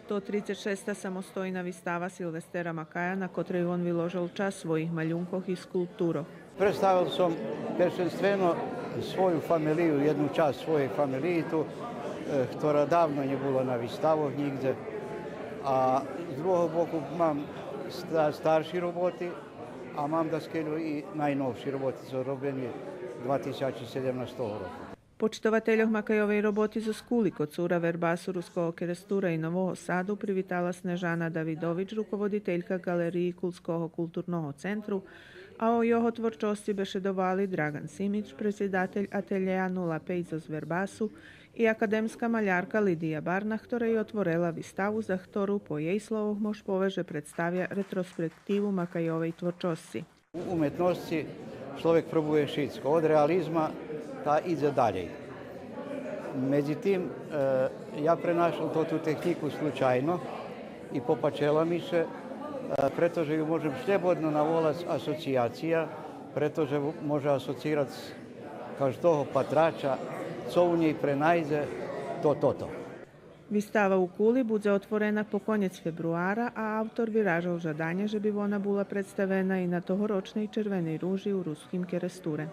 To 36. samostojna vistava Silvestera Makaja, na katrej on vyložil čas svojih maľunkoch i skulpturoh. Predstavil som prvenstveno svoju familiju, jednu časť svojej familiji tu, ktorá dávno nebolo na výstavoch nikde. A z druhého boku mám starší roboty a mám da skeľu i najnovší roboty, sú robení 2017 roku. Počtovateljoh Makajovej roboti zo skuli kod cura Verbasu Ruskого kerestura i Novого Sadu privitala Snežana Davidović, rukovoditeljka galeriji Kulskog kulturnog centru, a o jeho tvorčosti bešedovali Dragan Simić, predsjedatelj ateljeja 05 z Verbasu, i akademska maljarka Lidija Barna, ktorá je otvorila výstavu, za ktorú po jej slovoch mož poveže predstavlja retrospektivu Makajovej tvorčosti. U umetnosti človek probuje šitsko. Od realizma ta ide dalje. Međutim, ja prenašam tu tehniku slučajno i popačela mi se, pretože ju môžem slobodno navolať asociacija, pretože može asocirati každého patrača, co u njej prenajde, to. Výstava u Kuli bude otvorena po konec februára a autor vyražal žadanje, že by ona bola predstavená i na tohoročnej Červenej rúži u Ruským keresture.